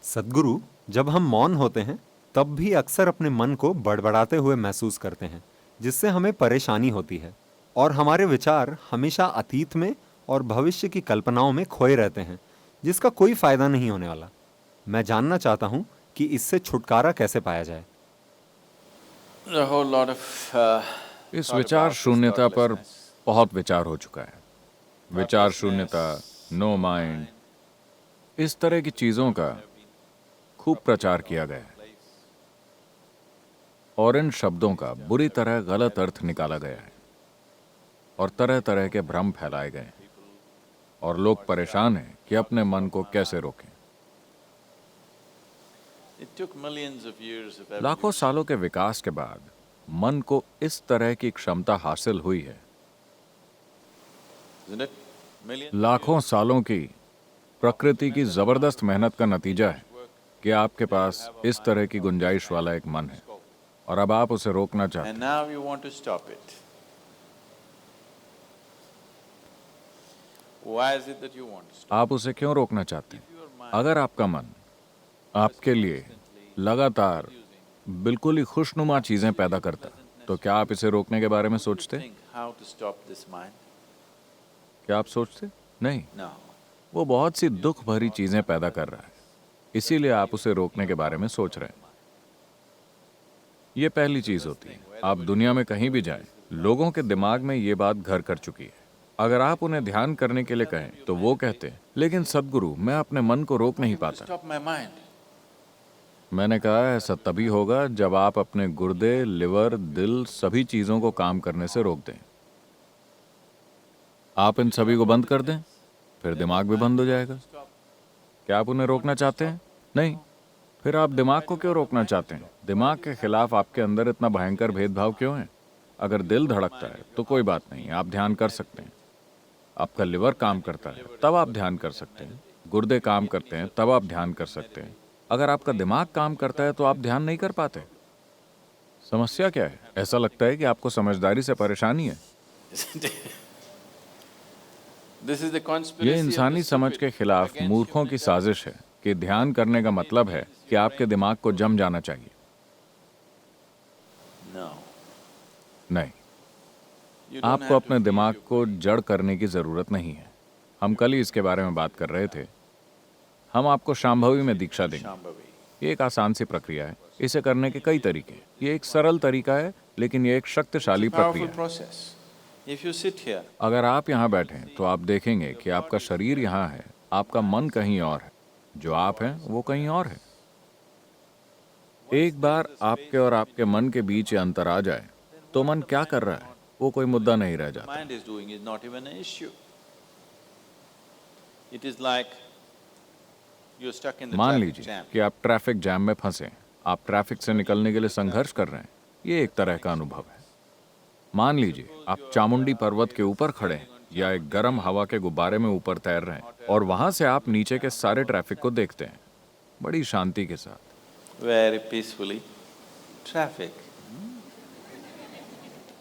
सद्गुरु, जब हम मौन होते हैं तब भी अक्सर अपने मन को बड़बड़ाते हुए महसूस करते हैं, जिससे हमें परेशानी होती है और हमारे विचार हमेशा अतीत में और भविष्य की कल्पनाओं में खोए रहते हैं, जिसका कोई फायदा नहीं होने वाला। मैं जानना चाहता हूँ कि इससे छुटकारा कैसे पाया जाए। A whole lot of इस thought विचार about this शून्यता पर thoughtlessness. बहुत विचार हो चुका है। विचार शून्यता, नो माइंड, इस तरह की चीजों का खूब प्रचार किया गया है और इन शब्दों का बुरी तरह गलत अर्थ निकाला गया है और तरह तरह के भ्रम फैलाए गए हैं और लोग परेशान हैं कि अपने मन को कैसे रोकें। It took millions of years of लाखों evolution. सालों के विकास के बाद मन को इस तरह की क्षमता हासिल हुई है। Isn't it? Millions of लाखों years. सालों की प्रकृति की जबरदस्त मेहनत का नतीजा है कि आपके पास इस तरह की गुंजाइश वाला एक मन है और अब आप उसे रोकना चाहते And हैं। now you want to stop it. Why is it that you want to stop? आप उसे क्यों रोकना चाहते हैं? Your mind अगर आपका मन आपके लिए लगातार बिल्कुल ही खुशनुमा चीजें पैदा करता, तो क्या आप इसे रोकने के बारे में सोचते? think how to stop this mind? क्या आप सोचते? नहीं, No. वो बहुत सी दुख भरी चीजें पैदा कर रहा है, इसीलिए आप उसे रोकने के बारे में सोच रहे हैं। ये पहली चीज होती है। आप दुनिया में कहीं भी जाएं, लोगों के दिमाग में ये बात घर कर चुकी है। अगर आप उन्हें ध्यान करने के लिए कहें तो वो कहते हैं, लेकिन सद्गुरु, मैं अपने मन को रोक नहीं पाता। Stop my mind. मैंने कहा, ऐसा तभी होगा जब आप अपने गुर्दे, लिवर, दिल, सभी चीजों को काम करने से रोक दें। आप इन सभी को बंद कर दें, फिर दिमाग भी बंद हो जाएगा। क्या आप उन्हें रोकना चाहते हैं? नहीं। फिर आप दिमाग को क्यों रोकना चाहते हैं? दिमाग के खिलाफ आपके अंदर इतना भयंकर भेदभाव क्यों है? अगर दिल धड़कता है तो कोई बात नहीं, आप ध्यान कर सकते हैं। आपका लिवर काम करता है तब आप ध्यान कर सकते हैं। गुर्दे काम करते हैं तब आप ध्यान कर सकते हैं। अगर आपका दिमाग काम करता है तो आप ध्यान नहीं कर पाते। समस्या क्या है? ऐसा लगता है कि आपको समझदारी से परेशानी है। This is the conspiracy ये of इंसानी the समझ stupid के खिलाफ against मूर्खों की humanity. साजिश है कि ध्यान करने का मतलब है कि आपके दिमाग को जम जाना चाहिए। No. नहीं, You don't आपको have to अपने feed दिमाग your को brain. जड़ करने की जरूरत नहीं है। हम कल ही इसके बारे में बात कर रहे थे। हम आपको शांभवी में दीक्षा देंगे। Shambhavi. ये एक आसान सी प्रक्रिया है। इसे करने के कई तरीके हैं। ये एक सरल तरीका है, लेकिन ये एक शक्तिशाली It's a powerful प्रक्रिया है। process. If you sit here, अगर आप यहाँ बैठें तो आप देखेंगे कि आपका शरीर यहाँ है, आपका मन कहीं और है, जो आप हैं वो कहीं और है। एक बार आपके और आपके मन के बीच ये अंतर आ जाए तो मन क्या कर रहा है वो कोई मुद्दा नहीं रह जाता। mind is doing is not even an issue. It is like you're stuck in the मान traffic लीजिए jam. कि आप ट्रैफिक जैम में फंसे, आप ट्रैफिक से निकलने के लिए संघर्ष कर रहे हैं। ये एक तरह का अनुभव है। मान लीजिए आप चामुंडी पर्वत के ऊपर खड़े हैं या एक गर्म हवा के गुब्बारे में ऊपर तैर रहे हैं और वहां से आप नीचे के सारे ट्रैफिक को देखते हैं बड़ी शांति के साथ। Very peacefully. Traffic.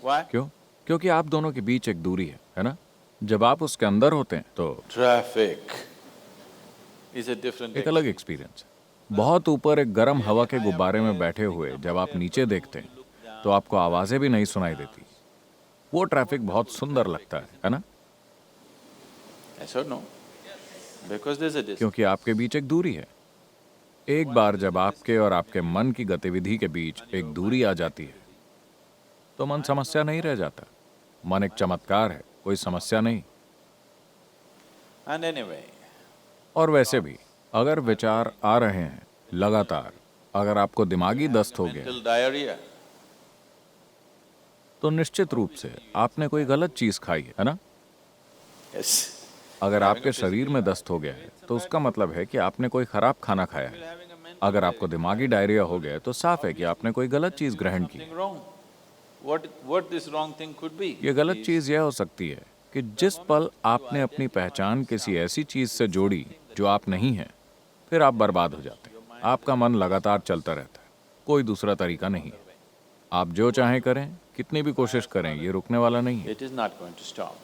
Why? क्यों? क्योंकि आप दोनों के बीच एक दूरी है ना? जब आप उसके अंदर होते हैं तो Traffic is a different एक अलग एक्सपीरियंस है। बहुत ऊपर एक गर्म हवा के गुब्बारे में बैठे हुए जब आप नीचे देखते हैं तो आपको आवाजें भी नहीं सुनाई देती। वो ट्रैफिक बहुत सुंदर लगता है ना? Yes or no? Because there's a distance. क्योंकि आपके बीच एक दूरी है। एक बार जब आपके और आपके मन की गतिविधि के बीच एक दूरी आ जाती है तो मन समस्या नहीं रह जाता। मन एक चमत्कार है, कोई समस्या नहीं। And anyway, और वैसे भी अगर विचार आ रहे हैं लगातार, अगर आपको दिमागी दस्त हो गया mental diarrhea. तो निश्चित रूप से आपने कोई गलत चीज खाई है ना? Yes. अगर आपके शरीर में दस्त हो गया है तो उसका मतलब है कि आपने कोई खराब खाना खाया है। अगर आपको दिमागी डायरिया हो गया है तो साफ है कि आपने कोई गलत चीज ग्रहण की। Something wrong. What this wrong thing could be? ये गलत चीज यह हो सकती है कि जिस पल आपने अपनी पहचान किसी ऐसी चीज से जोड़ी जो आप नहीं हैं, फिर आप बर्बाद हो जाते हैं। आपका मन लगातार चलता रहता है, कोई दूसरा तरीका नहीं है। आप जो चाहें करें, कितनी भी कोशिश करें, ये रुकने वाला नहीं है। It is not going to stop.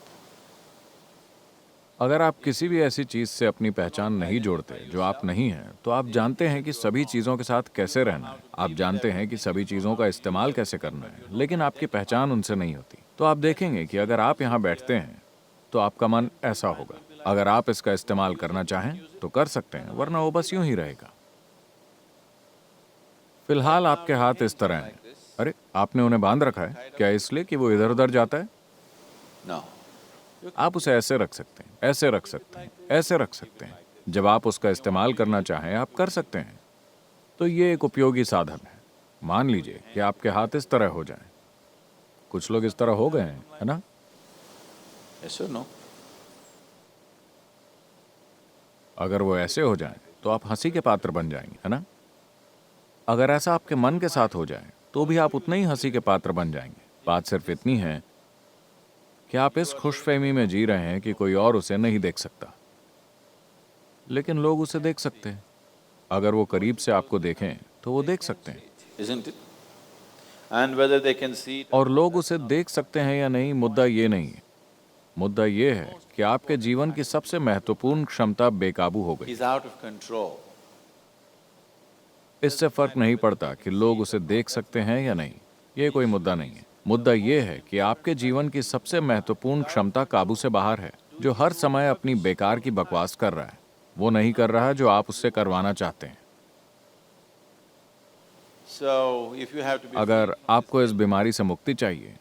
अगर आप किसी भी ऐसी चीज से अपनी पहचान नहीं जोड़ते जो आप नहीं हैं, तो आप जानते हैं कि सभी चीजों के साथ कैसे रहना है, आप जानते हैं कि सभी चीजों का इस्तेमाल कैसे करना है, लेकिन आपकी पहचान उनसे नहीं होती। तो आप देखेंगे कि अगर आप यहाँ बैठते हैं तो आपका मन ऐसा होगा। अगर आप इसका इस्तेमाल करना चाहें तो कर सकते हैं, वरना वो बस यूं ही रहेगा। फिलहाल आपके हाथ इस तरह हैं। अरे, आपने उन्हें बांध रखा है क्या, इसलिए कि वो इधर उधर जाता है? No. आप उसे ऐसे रख सकते हैं, ऐसे रख सकते हैं, ऐसे रख सकते हैं। जब आप उसका इस्तेमाल करना चाहें आप कर सकते हैं। तो ये एक उपयोगी साधन है। मान लीजिए कि आपके हाथ इस तरह हो जाएं। कुछ लोग इस तरह हो गए हैं, है ना? Yes or no? अगर वो ऐसे हो जाएं तो आप हंसी के पात्र बन जाएंगे, है ना? अगर ऐसा आपके मन के साथ हो जाए तो भी आप उतने ही हंसी के पात्र बन जाएंगे। बात सिर्फ इतनी है कि आप इस खुशफहमी में जी रहे हैं कि कोई और उसे नहीं देख सकता, लेकिन लोग उसे देख सकते हैं। अगर वो करीब से आपको देखें तो वो देख सकते हैं, Isn't it? And whether they can see it और लोग उसे देख सकते हैं या नहीं, मुद्दा ये नहीं है। मुद्दा ये है कि आपके जीवन की सबसे महत्वपूर्ण क्षमता बेकाबू हो गई। is out of control. इससे फर्क नहीं पड़ता कि लोग उसे देख सकते हैं या नहीं, ये कोई मुद्दा नहीं है। मुद्दा ये है कि आपके जीवन की सबसे महत्वपूर्ण क्षमता काबू से बाहर है, जो हर समय अपनी बेकार की बकवास कर रहा है। वो नहीं कर रहा जो आप उससे करवाना चाहते हैं। So if you have to be अगर आपको इस बीमारी से मुक्ति चाहिए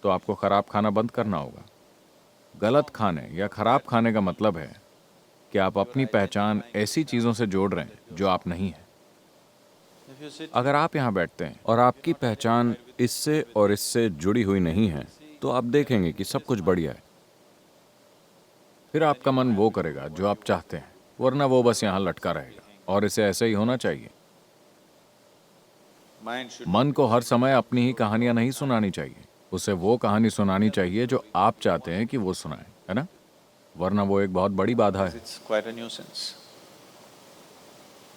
तो आपको खराब खाना बंद करना होगा। गलत खाने या खराब खाने का मतलब है कि आप अपनी पहचान ऐसी चीजों से जोड़ रहे हैं जो आप नहीं हैं। if you sit अगर आप यहाँ बैठते हैं और आपकी पहचान इससे और इससे जुड़ी हुई नहीं है, तो आप देखेंगे कि सब कुछ बढ़िया है। फिर आपका मन वो करेगा जो आप चाहते हैं, वरना वो बस यहाँ लटका रहेगा। और इसे ऐसे ही होना चाहिए। mind should मन को हर समय अपनी ही कहानियां नहीं सुनानी चाहिए। उसे वो कहानी सुनानी चाहिए जो आप चाहते हैं कि वो सुनाए, है ना? वरना वो एक बहुत बड़ी बाधा है। it's quite a nuisance.